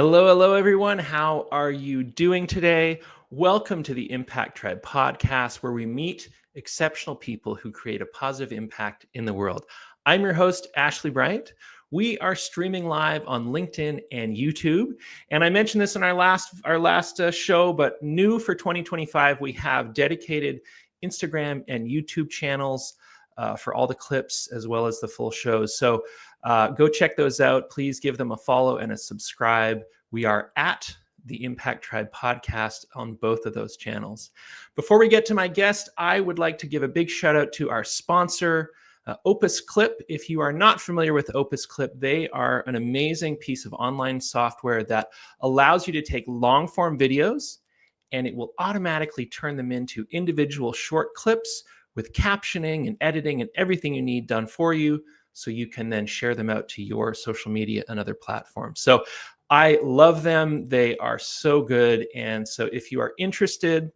Hello, everyone. How are you doing today? Welcome to the Impact Tribe podcast, where we meet exceptional people who create a positive impact in the world. I'm your host, Ashley Bright. We are streaming live on LinkedIn and YouTube. And I mentioned this in our last show, but new for 2025, we have dedicated Instagram and YouTube channels for all the clips as well as the full shows. So go check those out. Please give them a follow and a subscribe. We are at the Impact Tribe podcast on both of those channels. Before we get to my guest, I would like to give a big shout out to our sponsor, Opus Clip. If you are not familiar with Opus Clip, they are an amazing piece of online software that allows you to take long form videos and it will automatically turn them into individual short clips with captioning and editing and everything you need done for you, so you can then share them out to your social media and other platforms. So I love them. They are so good. And so if you are interested,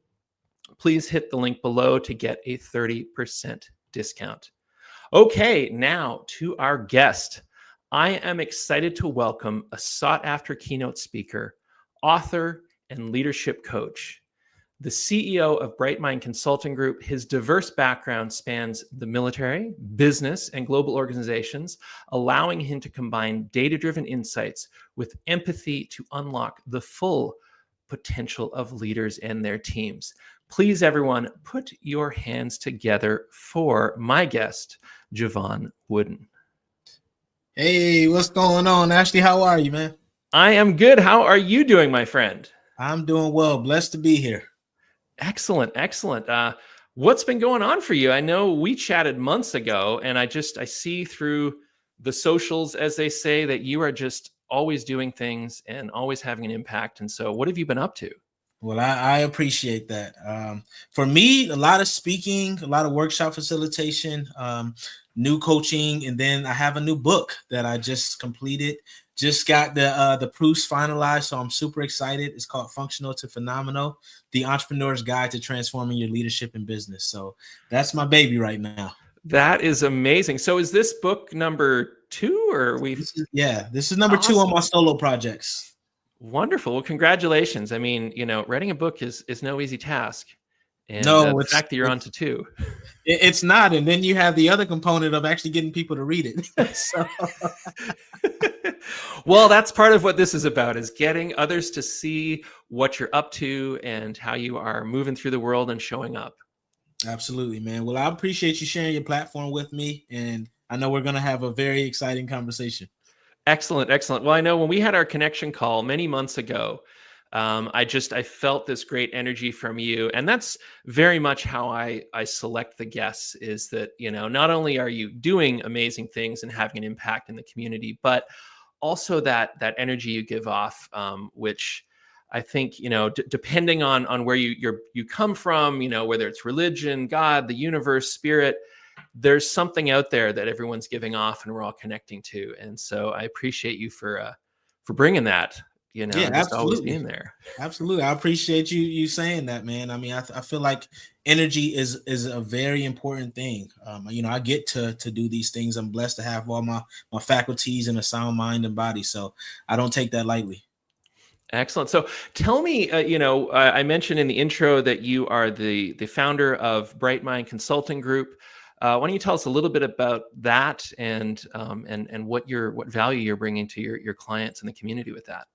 please hit the link below to get a 30% discount. Okay, now to our guest. I am excited to welcome a sought-after keynote speaker, author, and leadership coach. The CEO of BrightMind Consulting Group. His diverse background spans the military, business, and global organizations, allowing him to combine data-driven insights with empathy to unlock the full potential of leaders and their teams. Please, everyone, put your hands together for my guest, Jevon Wooden. Hey, what's going on, Ashley? How are you, man? I am good. How are you doing, my friend? I'm doing well. Blessed to be here. Excellent. What's been going on for you? I know we chatted months ago, and I see through the socials, as they say, that you are just always doing things and always having an impact. And so what have you been up to? Well, I appreciate that. For me, a lot of speaking, a lot of workshop facilitation, new coaching, and then I have a new book that I just completed. Just got the proofs finalized, so I'm super excited. It's called Functional to Phenomenal: The Entrepreneur's Guide to Transforming Your Leadership and Business. So that's my baby right now. That is amazing. So is this book number 2, or this is number awesome. 2 on my solo projects. Wonderful. Well, congratulations. I mean, writing a book is no ezy task. And no, the fact that you're on to 2. It's not. And then you have the other component of actually getting people to read it. So. Well, that's part of what this is about, is getting others to see what you're up to and how you are moving through the world and showing up. Absolutely, man. Well, I appreciate you sharing your platform with me. And I know we're going to have a very exciting conversation. Excellent. Well, I know when we had our connection call many months ago, I felt this great energy from you. And that's very much how I select the guests, is that, not only are you doing amazing things and having an impact in the community, but also that energy you give off, which I think, depending on where you come from, whether it's religion, God, the universe, spirit, there's something out there that everyone's giving off and we're all connecting to. And so I appreciate you for bringing that, just always being there. Absolutely. I appreciate you saying that, man. I mean, I feel like energy is a very important thing. I get to do these things. I'm blessed to have all my faculties and a sound mind and body. So I don't take that lightly. Excellent. So tell me, I mentioned in the intro that you are the founder of BrightMind Consulting Group. Why don't you tell us a little bit about that and what value you're bringing to your clients and the community with that?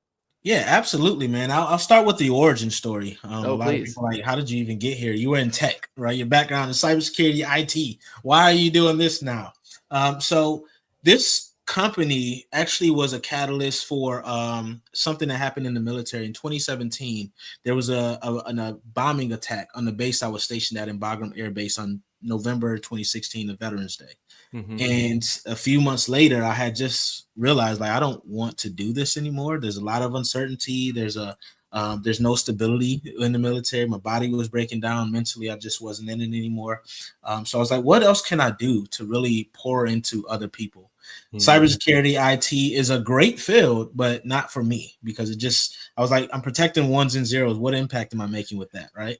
Yeah, absolutely, man. I'll start with the origin story. A lot please. of people are like, how did you even get here? You were in tech, right? Your background in cybersecurity, IT. Why are you doing this now? So this company actually was a catalyst for something that happened in the military in 2017. There was a bombing attack on the base I was stationed at in Bagram Air Base on November 2016, the Veterans Day. Mm-hmm. And a few months later, I had just realized, I don't want to do this anymore. There's a lot of uncertainty. There's no stability in the military. My body was breaking down mentally. I just wasn't in it anymore. So I was like, what else can I do to really pour into other people? Mm-hmm. Cybersecurity, IT is a great field, but not for me, because I was like, I'm protecting ones and zeros. What impact am I making with that? Right.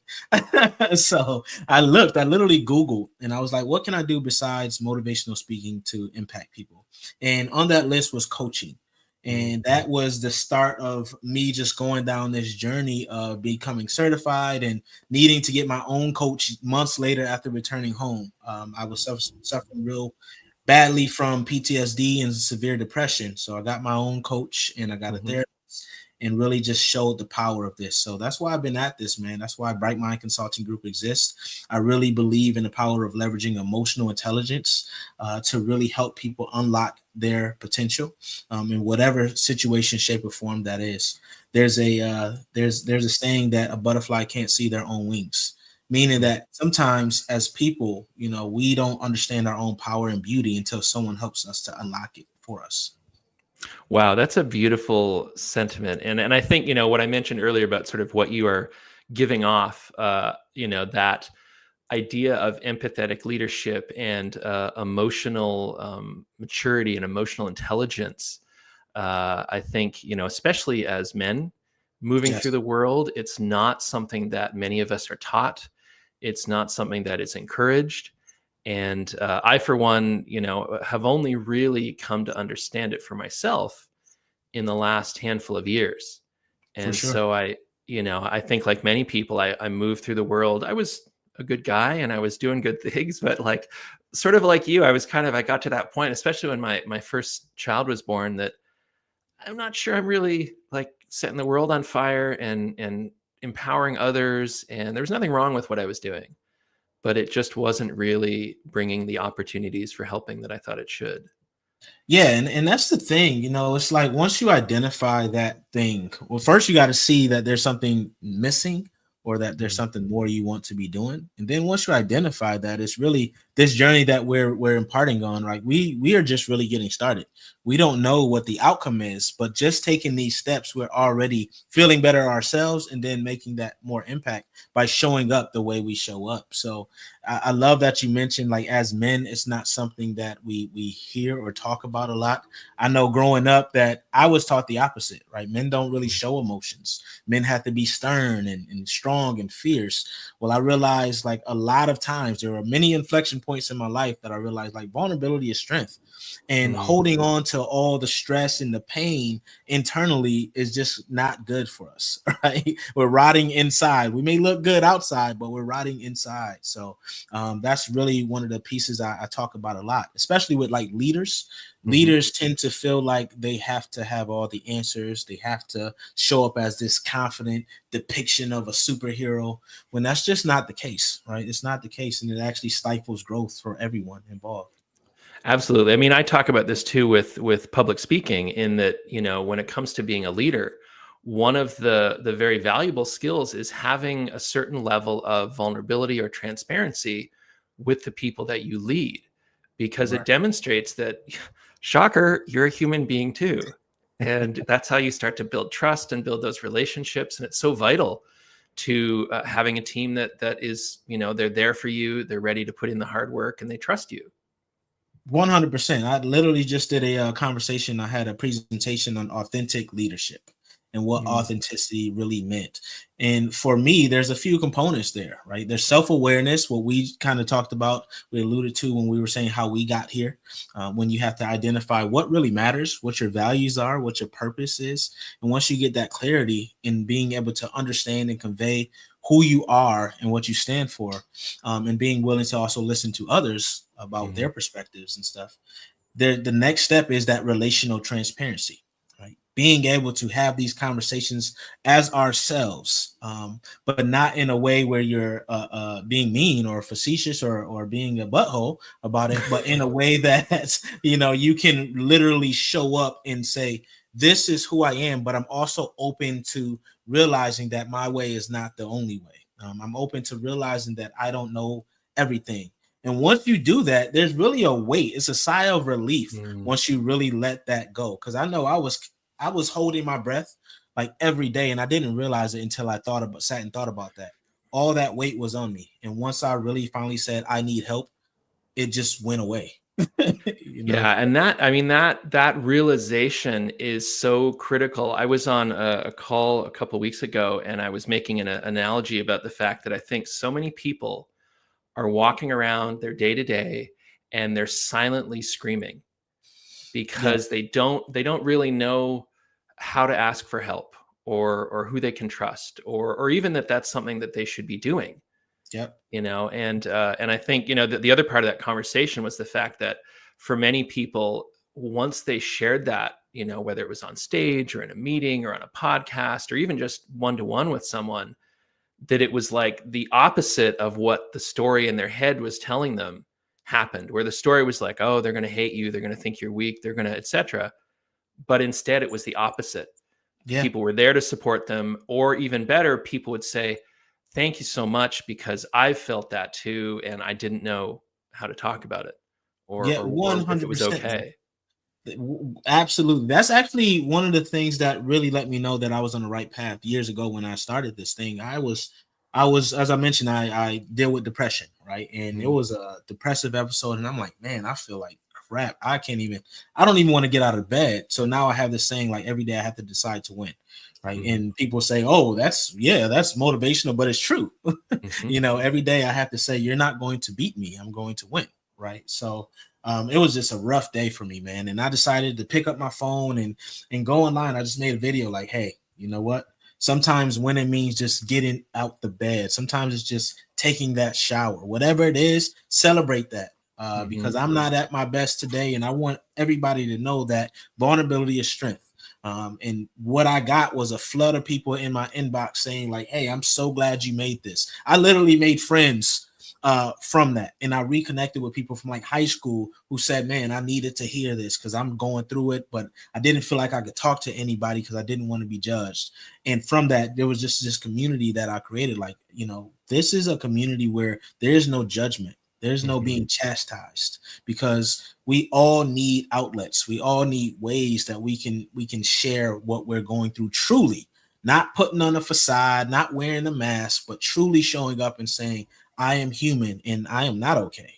So I literally Googled, and I was like, what can I do besides motivational speaking to impact people? And on that list was coaching. And that was the start of me just going down this journey of becoming certified and needing to get my own coach months later after returning home. I was suffering real badly from PTSD and severe depression. So I got my own coach and I got a therapist and really just showed the power of this. So that's why I've been at this, man. That's why BrightMind Consulting Group exists. I really believe in the power of leveraging emotional intelligence to really help people unlock their potential in whatever situation, shape, or form that is. There's a saying that a butterfly can't see their own wings, meaning that sometimes as people, we don't understand our own power and beauty until someone helps us to unlock it for us. Wow, that's a beautiful sentiment. And I think, what I mentioned earlier about sort of what you are giving off, that idea of empathetic leadership and emotional maturity and emotional intelligence. I think, especially as men moving through Yes, the world, it's not something that many of us are taught. It's not something that is encouraged. And I, for one, have only really come to understand it for myself in the last handful of years. for And sure. so I think like many people, I moved through the world. I was a good guy and I was doing good things, but like sort of like you, I got to that point, especially when my first child was born, that I'm not sure I'm really like setting the world on fire and empowering others. And there was nothing wrong with what I was doing, but it just wasn't really bringing the opportunities for helping that I thought it should. Yeah, and that's the thing, it's like once you identify that thing, well, first you got to see that there's something missing or that there's Mm. something more you want to be doing. And then once you identify that, it's really this journey that we're imparting on, right? We are just really getting started. We don't know what the outcome is, but just taking these steps, we're already feeling better ourselves and then making that more impact by showing up the way we show up. So I love that you mentioned, like, as men, it's not something that we hear or talk about a lot. I know growing up that I was taught the opposite, right? Men don't really show emotions. Men have to be stern and strong and fierce. Well, I realized like a lot of times there are many inflection points in my life that I realized like vulnerability is strength, and Mm. holding on to all the stress and the pain internally is just not good for us, right? We're rotting inside. We may look good outside, but we're rotting inside. So that's really one of the pieces I talk about a lot, especially with like leaders. Mhm. Leaders tend to feel like they have to have all the answers. They have to show up as this confident depiction of a superhero, when that's just not the case, right? It's not the case, and it actually stifles growth for everyone involved. Absolutely. I mean, I talk about this too with public speaking, in that, when it comes to being a leader, one of the very valuable skills is having a certain level of vulnerability or transparency with the people that you lead, because it Right. demonstrates that, shocker, you're a human being too. And that's how you start to build trust and build those relationships. And it's so vital to having a team that is, they're there for you, they're ready to put in the hard work, and they trust you. 100%. I literally just did a conversation. I had a presentation on authentic leadership and what Mm. authenticity really meant. And for me, there's a few components there, right? There's self-awareness, what we kind of talked about, we alluded to when we were saying how we got here. When you have to identify what really matters, what your values are, what your purpose is. And once you get that clarity in being able to understand and convey who you are and what you stand for, and being willing to also listen to others about Mhm. their perspectives and stuff. The next step is that relational transparency, right? Being able to have these conversations as ourselves, but not in a way where you're being mean or facetious or being a butthole about it, but in a way that you can literally show up and say, "This is who I am," but I'm also open to realizing that my way is not the only way. I'm open to realizing that I don't know everything. And once you do that, there's really a weight. It's a sigh of relief Mm. once you really let that go. Because I know I was holding my breath like every day, and I didn't realize it until I sat and thought about that. All that weight was on me, and once I really finally said I need help, it just went away. you know. Yeah, and that realization is so critical. I was on a call a couple weeks ago, and I was making an analogy about the fact that I think so many people are walking around their day to day, and they're silently screaming. because they don't really know how to ask for help, or who they can trust, or even that that's something that they should be doing. Yep. And I think, the other part of that conversation was the fact that for many people, once they shared that, whether it was on stage or in a meeting or on a podcast or even just one-to-one with someone, that it was like the opposite of what the story in their head was telling them happened, where the story was like, oh, they're going to hate you, they're going to think you're weak, they're going to, etc. But instead it was the opposite. Yeah. People were there to support them, or even better, people would say, thank you so much, because I've felt that too, and I didn't know how to talk about it, or Yeah, or if it was 100%. okay. Absolutely. That's actually one of the things that really let me know that I was on the right path years ago when I started this thing. I was, as I mentioned, I deal with depression, right? And it was a depressive episode, and I'm like, man, I feel like crap. I don't even want to get out of bed. So now I have this saying, like, every day I have to decide to win, right? And people say, oh, that's motivational, but it's true. Every day I have to say, you're not going to beat me, I'm going to win, right? So it was just a rough day for me, man. And I decided to pick up my phone and go online. I just made a video like, hey, you know what? Sometimes winning means just getting out the bed. Sometimes it's just taking that shower. Whatever it is, celebrate that. Because I'm not at my best today, and I want everybody to know that vulnerability is strength. And what I got was a flood of people in my inbox saying, like, hey, I'm so glad you made this. I literally made friends from that, and I reconnected with people from like high school who said, man, I needed to hear this because I'm going through it, but I didn't feel like I could talk to anybody because I didn't want to be judged. And from that, there was just this community that I created. Like, this is a community where there's no judgment. There's no being chastised, because we all need outlets. We all need ways that we can share what we're going through, truly, not putting on a facade, not wearing a mask, but truly showing up and saying, I am human and I am not okay.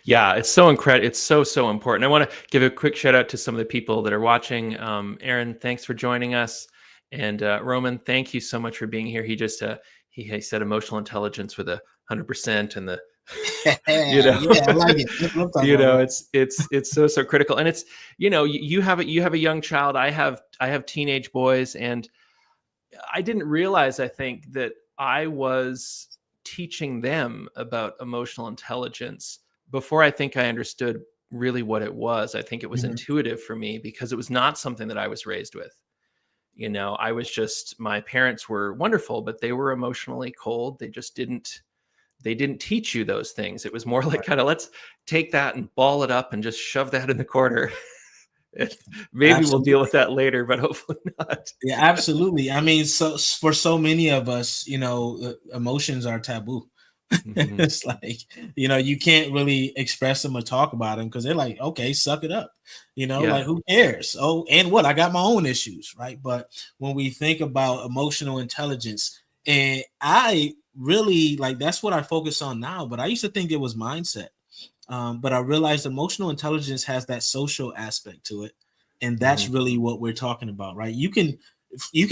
Yeah, it's so incredible. It's so important. I want to give a quick shout out to some of the people that are watching. Aaron, thanks for joining us. And Roman, thank you so much for being here. He just he said emotional intelligence with 100%, and the Yeah, I like it. it's so critical. And it's, you have a young child. I have teenage boys, and I didn't realize, I think, that I was teaching them about emotional intelligence before I think I understood really what it was. I think it was intuitive for me, because it was not something that I was raised with. I was just, my parents were wonderful, but they were emotionally cold. They didn't teach you those things. It was more like, kind of, let's take that and ball it up and just shove that in the corner. Maybe we'll deal with that later, but hopefully not. Yeah, absolutely. I mean, so for so many of us, emotions are taboo. It's like, you can't really express them or talk about them because they're like, okay, suck it up. Like, who cares? Oh, and what? I got my own issues, right? But when we think about emotional intelligence, and I really, like, that's what I focus on now, but I used to think it was mindset. But I realized emotional intelligence has that social aspect to it. And that's really what we're talking about, right? You can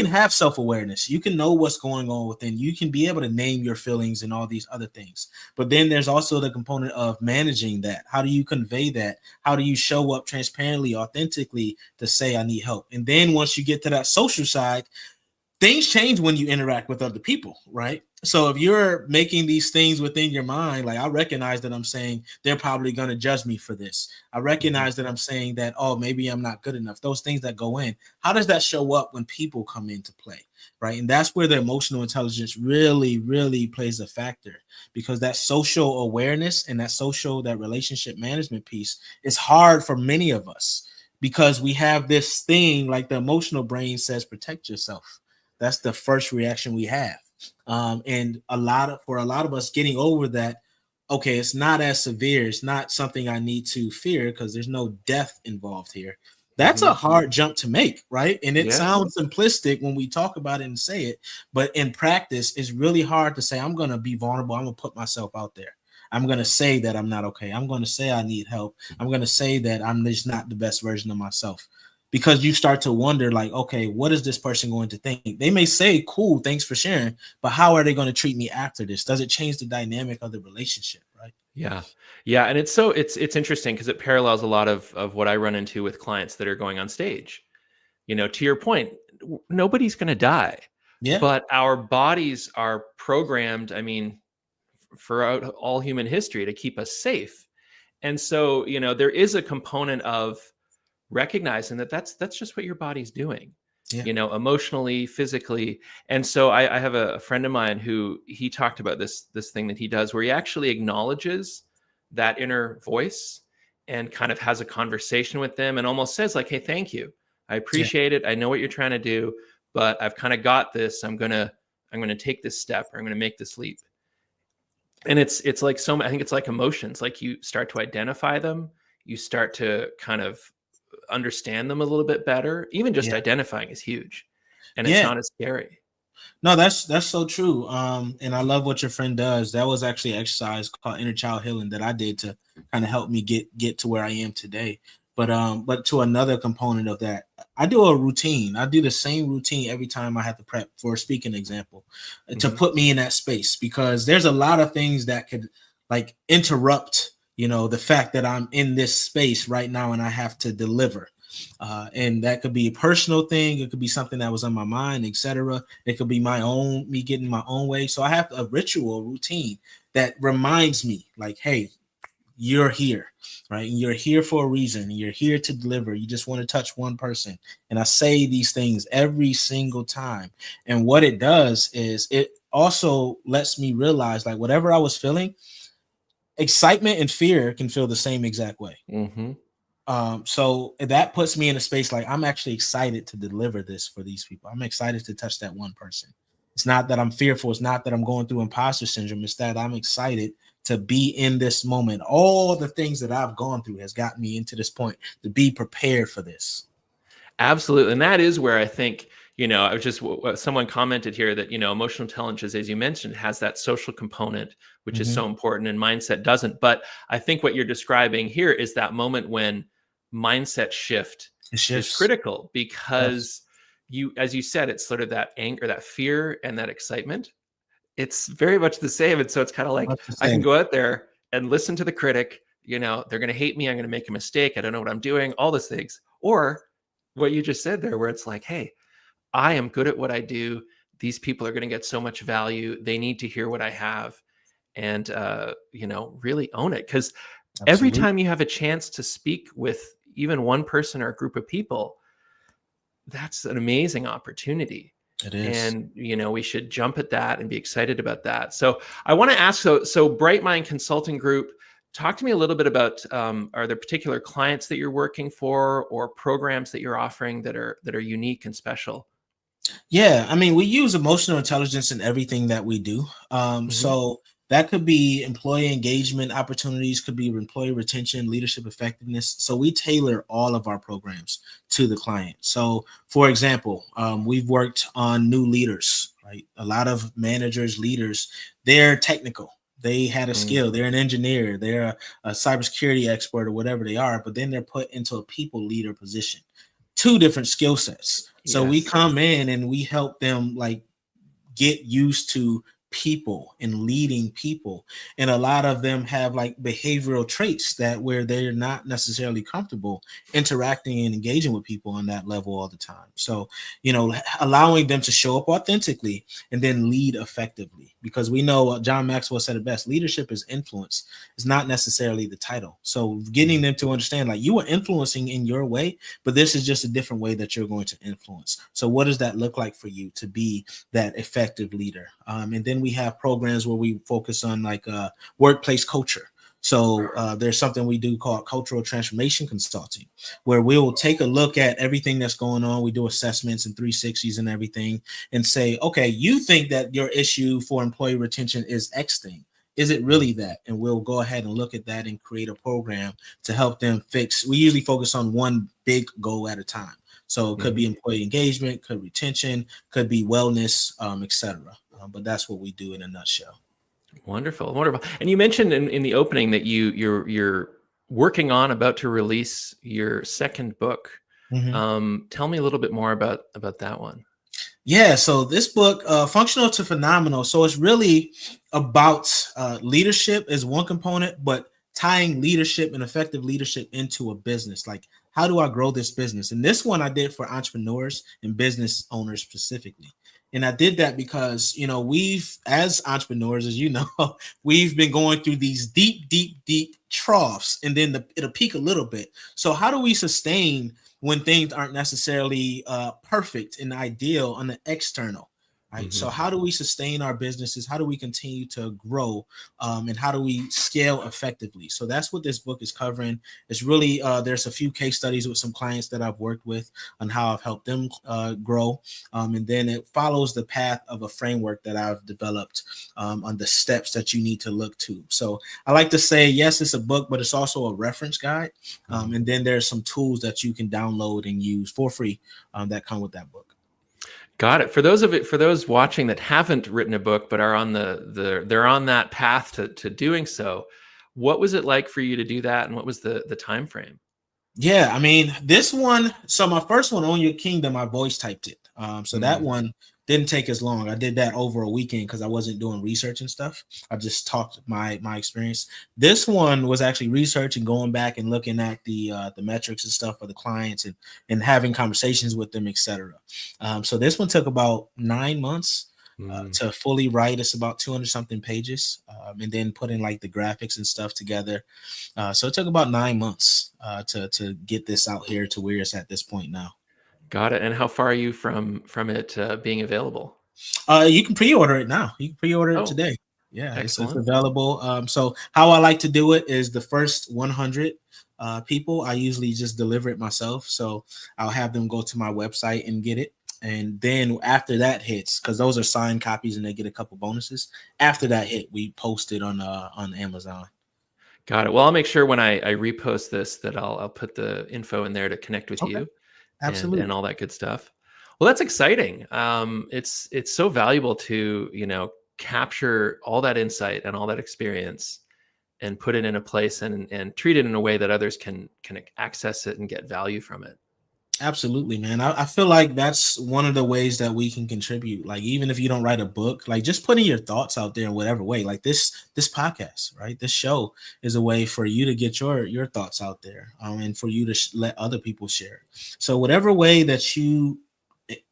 have self-awareness. You can know what's going on within. You can be able to name your feelings and all these other things. But then there's also the component of managing that. How do you convey that? How do you show up transparently, authentically to say, I need help? And then once you get to that social side, things change when you interact with other people, right? So if you're making these things within your mind, like, I recognize that I'm saying they're probably going to judge me for this. I recognize that I'm saying that, oh, maybe I'm not good enough. Those things that go in, how does that show up when people come into play, right? And that's where the emotional intelligence really, really plays a factor, because that social awareness and that relationship management piece is hard for many of us, because we have this thing, like, the emotional brain says, protect yourself. That's the first reaction we have. And for a lot of us, getting over that, okay, it's not as severe. It's not something I need to fear because there's no death involved here. That's a hard jump to make, right? And it sounds simplistic when we talk about it and say it, but in practice, it's really hard to say, I'm going to be vulnerable. I'm going to put myself out there. I'm going to say that I'm not okay. I'm going to say I need help. I'm going to say that I'm just not the best version of myself. Because you start to wonder, like, okay, what is this person going to think? They may say, cool, thanks for sharing, but how are they going to treat me after this? Does it change the dynamic of the relationship, right? Yeah. Yeah. And it's interesting because it parallels a lot of what I run into with clients that are going on stage. To your point, nobody's going to die, Yeah, but our bodies are programmed, I mean, throughout all human history to keep us safe. And so, there is a component of recognizing that that's just what your body's doing, yeah, emotionally, physically. And so I have a friend of mine who he talked about this thing that he does where he actually acknowledges that inner voice and kind of has a conversation with them and almost says like, hey, thank you. I yeah, appreciate it. I know what you're trying to do, but I've kind of got this. I'm gonna take this step, or I'm gonna make this leap. And it's like I think it's like emotions. Like you start to identify them, you start to kind of understand them a little bit better. Even just yeah, identifying is huge, and it's yeah. not as scary. No, that's so true. And I love what your friend does. That was actually an exercise called inner child healing that I did to kind of help me get to where I am today. But to another component of that, I do a routine. I do the same routine every time I have to prep for a speaking example to Mhm. put me in that space, because there's a lot of things that could like interrupt, the fact that I'm in this space right now and I have to deliver. And that could be a personal thing. It could be something that was on my mind, etc. It could be me getting my own way. So I have a ritual routine that reminds me like, hey, you're here, right? And you're here for a reason. You're here to deliver. You just want to touch one person. And I say these things every single time. And what it does is it also lets me realize like whatever I was feeling, excitement and fear can feel the same exact way. Mhm. So that puts me in a space like I'm actually excited to deliver this for these people. I'm excited to touch that one person. It's not that I'm fearful. It's not that I'm going through imposter syndrome. It's that I'm excited to be in this moment. All the things that I've gone through has gotten me into this point to be prepared for this. Absolutely. And that is where I think, I was just, someone commented here that, emotional intelligence, as you mentioned, has that social component, which is Mm-hmm. so important, and mindset doesn't. But I think what you're describing here is that moment when mindset shift It is shifts. critical Yes. because as you said, it's sort of that anger, that fear, and that excitement. It's very much the same. And so it's kind of like Much the I can same. go out there and listen to the critic, they're going to hate me. I'm going to make a mistake. I don't know what I'm doing, all those things. Or what you just said there, where it's like, hey, I am good at what I do. These people are going to get so much value. They need to hear what I have, and, really own it. Because every Absolutely. time you have a chance to speak with even one person or a group of people, that's an amazing opportunity. It is. And we should jump at that and be excited about that. So I want to ask, so BrightMind Consulting Group, talk to me a little bit about, are there particular clients that you're working for or programs that you're offering that are unique and special? Yeah, I mean, we use emotional intelligence in everything that we do. Hmm. So that could be employee engagement opportunities, could be employee retention, leadership effectiveness. So we tailor all of our programs to the client. So, for example, we've worked on new leaders, right? A lot of managers, leaders, they're technical. They had a skill. They're an engineer. They're a cybersecurity expert or whatever they are, but then they're put into a people leader position. Two different skill sets. So we Yes. come in and we help them like get used to people and leading people, and a lot of them have like behavioral traits that where they're not necessarily comfortable interacting and engaging with people on that level all the time. So allowing them to show up authentically and then lead effectively, because we know John Maxwell said it best: leadership is influence. It's not necessarily the title. So getting Mhm. them to understand like you are influencing in your way, but this is just a different way that you're going to influence. So what does that look like for you to be that effective leader? And then we have programs where we focus on like workplace culture. So there's something we do called cultural transformation consulting, where we will take a look at everything that's going on. We do assessments and 360s and everything, and say, okay, you think that your issue for employee retention is X thing. Is it really that? And we'll go ahead and look at that and create a program to help them fix. We usually focus on one big goal at a time. So it could be Mhm. employee engagement, could retention, could be wellness, etc. But that's what we do in a nutshell. Wonderful, wonderful. And you mentioned in the opening that you're working on, about to release your second book. Mhm. Tell me a little bit more about that one. Yeah, so this book, Functional to Phenomenal. So it's really about leadership as one component, but tying leadership and effective leadership into a business. Like, how do I grow this business? And this one I did for entrepreneurs and business owners specifically. And I did that because, we've, as entrepreneurs, as you know, we've been going through these deep, deep, deep troughs, and then it'll peak a little bit. So how do we sustain when things aren't necessarily perfect and ideal on the external, right? Mm-hmm. So how do we sustain our businesses? How do we continue to grow? And how do we scale effectively? So that's what this book is covering. It's really, there's a few case studies with some clients that I've worked with on how I've helped them grow. And then it follows the path of a framework that I've developed on the steps that you need to look to. So I like to say, yes, it's a book, but it's also a reference guide. And then there's some tools that you can download and use for free that come with that book. Got it. For those watching that haven't written a book but are on they're on that path to doing so, what was it like for you to do that, and what was the time frame? Yeah, I mean, this one, so my first one, Own Your Kingdom, I voice typed it. So that one didn't take as long. I did that over a weekend because I wasn't doing research and stuff. I just talked my experience. This one was actually researching, going back and looking at the metrics and stuff for the clients, and having conversations with them, etc. So this one took about 9 months. To fully write. It's about 200 something pages, and then putting like the graphics and stuff together. So it took about 9 months to get this out here to where it's at this point now. Got it. And how far are you from it being available? You can pre-order it now. You can pre-order it today. Yeah, it's available. So how I like to do it is the first 100 people, I usually just deliver it myself. So I'll have them go to my website and get it. And then after that hits, because those are signed copies and they get a couple bonuses. After that hit, we post it on Amazon. Got it. Well, I'll make sure when I repost this that I'll put the info in there to connect with you, Absolutely, and all that good stuff. Well, that's exciting. It's so valuable to capture all that insight and all that experience and put it in a place and treat it in a way that others can access it and get value from it. Absolutely, man. I feel like that's one of the ways that we can contribute. Like, even if you don't write a book, like just putting your thoughts out there in whatever way, like this podcast, right? This show is a way for you to get your thoughts out there, and for you to let other people share. So whatever way that you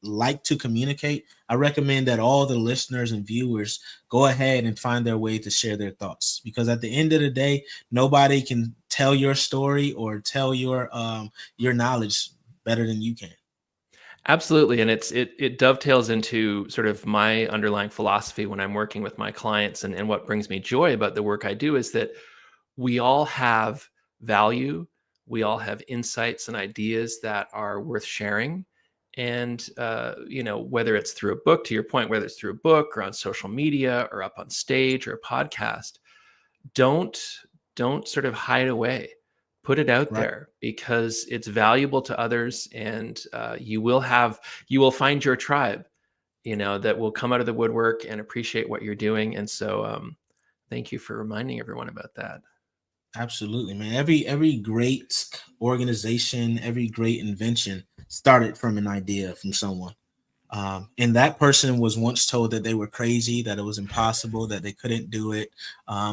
like to communicate, I recommend that all the listeners and viewers go ahead and find their way to share their thoughts, because at the end of the day, nobody can tell your story or tell your knowledge better than you can. Absolutely. And it dovetails into sort of my underlying philosophy when I'm working with my clients, and what brings me joy about the work I do is that we all have value. We all have insights and ideas that are worth sharing. And, whether it's through a book, to your point, whether it's through a book or on social media or up on stage or a podcast, don't sort of hide away. Put it out there, because it's valuable to others, and you will find your tribe, that will come out of the woodwork and appreciate what you're doing. And so, thank you for reminding everyone about that. Absolutely, man. Every great organization, every great invention started from an idea from someone. And that person was once told that they were crazy, that it was impossible, that they couldn't do it.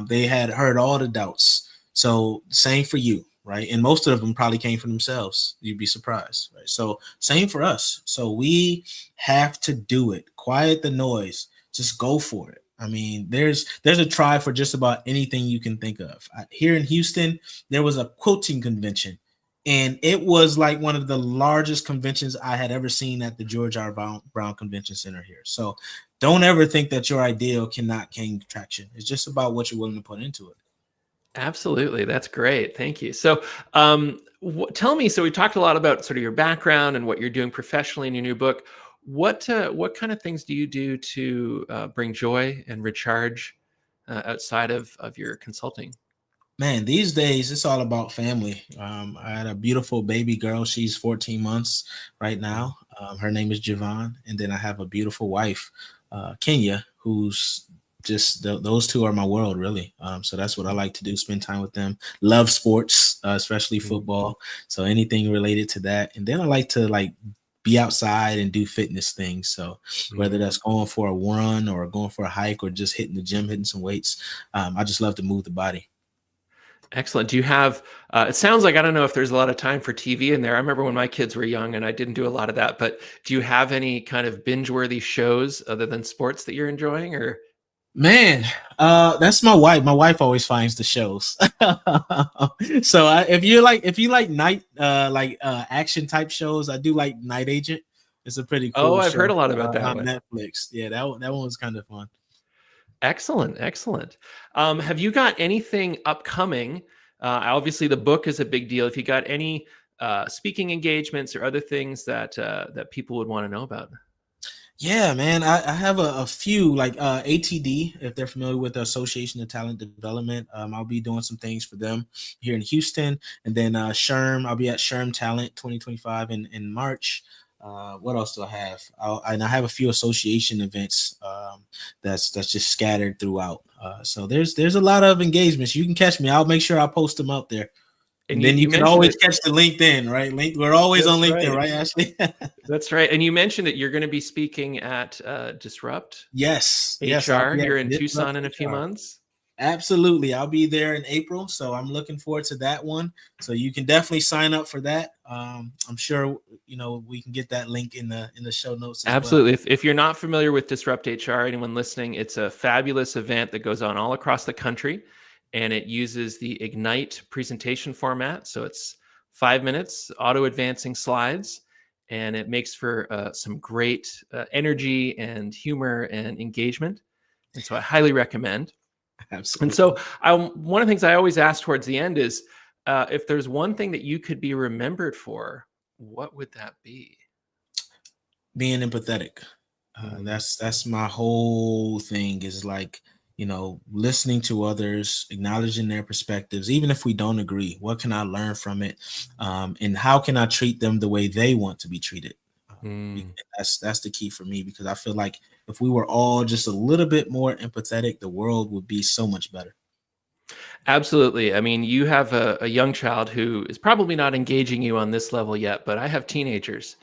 They had heard all the doubts. So same for you, right? And most of them probably came from themselves. You'd be surprised, right? So same for us. So we have to do it. Quiet the noise. Just go for it. I mean, there's a tribe for just about anything you can think of. Here in Houston, there was a quilting convention, and it was like one of the largest conventions I had ever seen at the George R. Brown Convention Center here. So don't ever think that your idea cannot gain traction. It's just about what you're willing to put into it. Absolutely. That's great. Thank you. So, tell me, so we talked a lot about sort of your background and what you're doing professionally in your new book. What kind of things do you do to bring joy and recharge outside of your consulting? Man, these days it's all about family. I had a beautiful baby girl. She's 14 months right now. Her name is Jevon. And then I have a beautiful wife, Kenya, who's just those two are my world, really. So that's what I like to do, spend time with them. Love sports, especially football. So anything related to that. And then I like to be outside and do fitness things. So whether Mm. that's going for a run or going for a hike or just hitting the gym, hitting some weights, I just love to move the body. Excellent. Do you have, it sounds like, I don't know if there's a lot of time for TV in there. I remember when my kids were young and I didn't do a lot of that, but do you have any kind of binge-worthy shows other than sports that you're enjoying, or? Man, that's my wife. My wife always finds the shows. So if you like night action type shows, I do like Night Agent. It's a pretty Oh, cool I've heard show a lot about that on one. Netflix. Yeah, that one was kind of fun. Excellent, excellent. Have you got anything upcoming? Obviously, the book is a big deal. If you got any speaking engagements or other things that that people would want to know about? Yeah, man, I have a few like ATD, if they're familiar with the Association of Talent Development. I'll be doing some things for them here in Houston, and then SHRM, I'll be at SHRM Talent 2025 in March. What else do I have? I have a few association events that's just scattered throughout. So there's a lot of engagements. You can catch me. I'll make sure I post them out there. And And then you you can mentioned always it. catch the LinkedIn, right? We're always on That's LinkedIn, right. right, Ashley? That's right. And you mentioned that you're going to be speaking at Disrupt Yes, I'll HR be here at in Disrupt Tucson in a few HR. months. Absolutely. I'll be there in April. So I'm looking forward to that one. So you can definitely sign up for that. I'm sure, we can get that link in the show notes as well. Absolutely. If you're not familiar with Disrupt HR, anyone listening, it's a fabulous event that goes on all across the country, and it uses the Ignite presentation format. So it's 5 minutes, auto advancing slides, and it makes for some great energy and humor and engagement. And so I highly recommend. And Absolutely. so one of the things I always ask towards the end is if there's one thing that you could be remembered for, what would that be? Being empathetic. Mm. That's my whole thing is like, listening to others, acknowledging their perspectives, even if we don't agree. What can I learn from it? And how can I treat them the way they want to be treated? Mm. That's the key for me, because I feel like if we were all just a little bit more empathetic, the world would be so much better. Absolutely. I mean, you have a young child who is probably not engaging you on this level yet, but I have teenagers,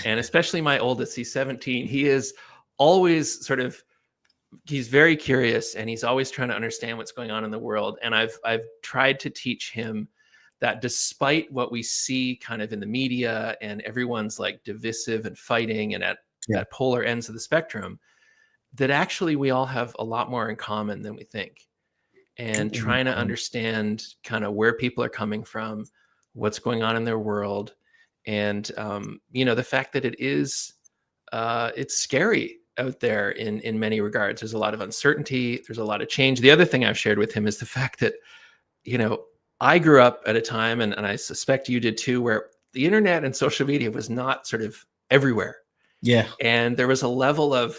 and especially my oldest, he's 17. He is always he's very curious, and he's always trying to understand what's going on in the world. And I've tried to teach him that despite what we see kind of in the media and everyone's like divisive and fighting and Yeah, at polar ends of the spectrum, that actually we all have a lot more in common than we think, and trying to 100. understand kind of where people are coming from, what's going on in their world, and the fact that it's scary out there in many regards. There's a lot of uncertainty. There's a lot of change. The other thing I've shared with him is the fact that you know I grew up at a time, and I suspect you did too, where the internet and social media was not sort of everywhere, Yeah. and there was a level of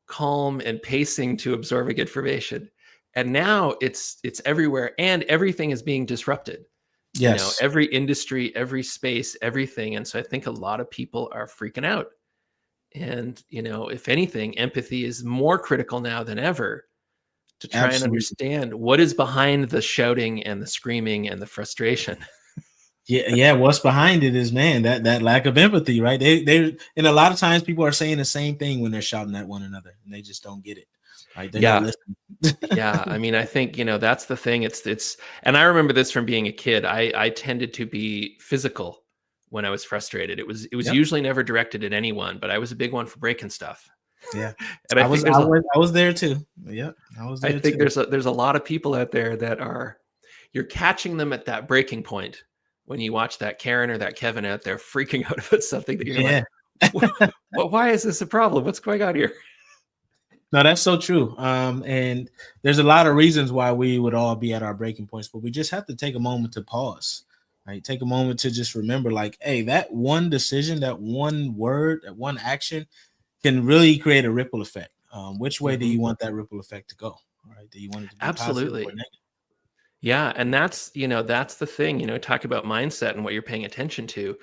calm and pacing to absorbing information. And now it's everywhere, and everything is being disrupted. Yes. Every industry, every space, everything. And so I think a lot of people are freaking out. And if anything, empathy is more critical now than ever to try and Absolutely. understand what is behind the shouting and the screaming and the frustration. Yeah. What's behind it is, man, that lack of empathy, right? They and a lot of times people are saying the same thing when they're shouting at one another, and they just don't get it. Right? They're not Yeah. listening. Yeah, I mean, I think, that's the thing. It's and I remember this from being a kid. I tended to be physical when I was frustrated. It was Yep. usually never directed at anyone, but I was a big one for breaking stuff. Yeah. And I was I was I was there too. Yep. I was I there think too. there's a lot of people out there that you're catching them at that breaking point when you watch that Karen or that Kevin out there freaking out about something that you're Yeah. like, well, why is this a problem? What's going on here? No, that's so true. And there's a lot of reasons why we would all be at our breaking points, but we just have to take a moment to pause, right? Take a moment to just remember, like, hey, that one decision, that one word, that one action can really create a ripple effect. Which way do Mhm. you want that ripple effect to go? All right. Do you want it to be positive or Absolutely. negative? Yeah, and that's the thing, talk about mindset and what you're paying attention to.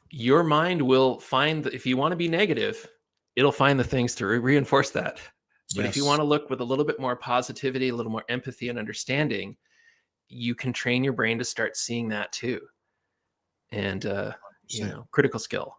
Your mind will find if you want to be negative, it'll find the things to reinforce that. But if you want Yes. to look with a little bit more positivity, a little more empathy and understanding, you can train your brain to start seeing that too. And 100%. critical skill.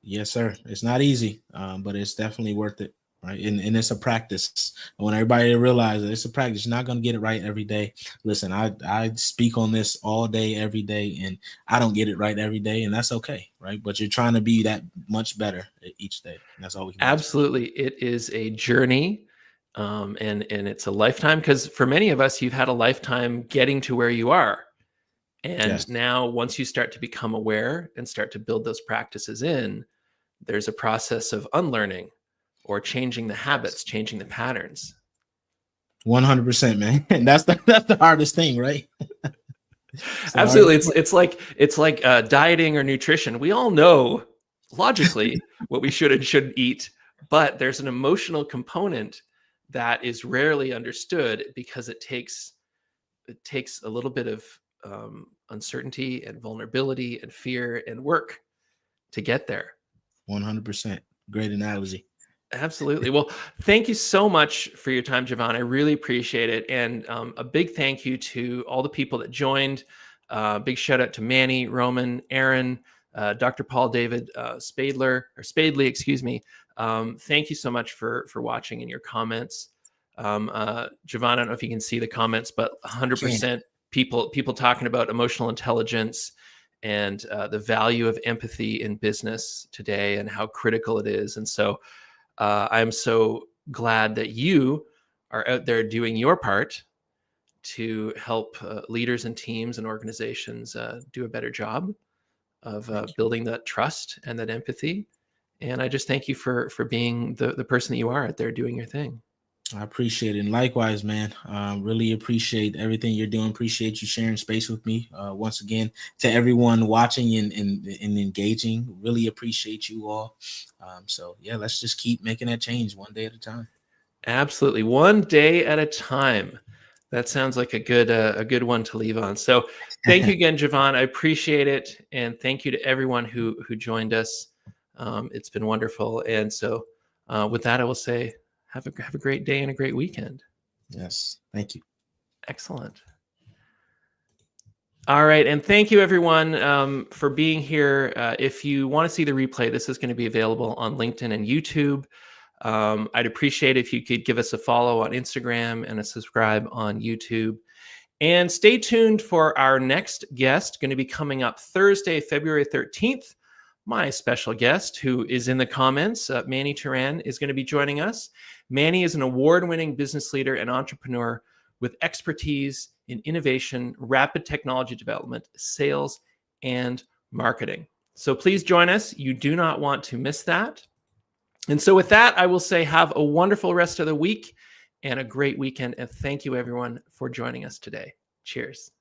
Yes, sir. It's not easy, but it's definitely worth it. Right. And it's a practice. I want everybody to realize that it's a practice. You're not going to get it right every day. Listen, I speak on this all day, every day, and I don't get it right every day, and that's okay. Right. But you're trying to be that much better each day. And that's all we can ask. Absolutely. It is a journey. And it's a lifetime, because for many of us, you've had a lifetime getting to where you are. And Yes. now once you start to become aware and start to build those practices in, there's a process of unlearning or changing the habits, changing the patterns. 100%, man. And that's the hardest thing, right? Absolutely. It's like dieting or nutrition. We all know logically what we should and shouldn't eat, but there's an emotional component that is rarely understood, because it takes a little bit of uncertainty and vulnerability and fear and work to get there. 100%. Great analogy. Absolutely. Well, thank you so much for your time, Jevon. I really appreciate it. And a big thank you to all the people that joined. Big shout out to Manny, Roman, Aaron, Dr. Paul David Spadley, excuse me. Thank you so much for watching and your comments. Jevon, I don't know if you can see the comments, but 100% people talking about emotional intelligence and the value of empathy in business today and how critical it is. And so I'm so glad that you are out there doing your part to help leaders and teams and organizations do a better job of building that trust and that empathy. And I just thank you for being the person that you are out there doing your thing. I appreciate it. And likewise, man, really appreciate everything you're doing. Appreciate you sharing space with me. Once again, to everyone watching and engaging, really appreciate you all. So yeah, let's just keep making that change one day at a time. Absolutely. One day at a time. That sounds like a good one to leave on. So thank you again, Jevon. I appreciate it. And thank you to everyone who joined us. It's been wonderful. And so with that, I will say, have a great day and a great weekend. Yes. Thank you. Excellent. All right. And thank you, everyone, for being here. If you want to see the replay, this is going to be available on LinkedIn and YouTube. I'd appreciate if you could give us a follow on Instagram and a subscribe on YouTube. And stay tuned for our next guest, going to be coming up Thursday, February 13th. My special guest, who is in the comments, Manny Turan, is going to be joining us. Manny is an award-winning business leader and entrepreneur with expertise in innovation, rapid technology development, sales, and marketing. So please join us. You do not want to miss that. And so with that, I will say have a wonderful rest of the week and a great weekend. And thank you, everyone, for joining us today. Cheers.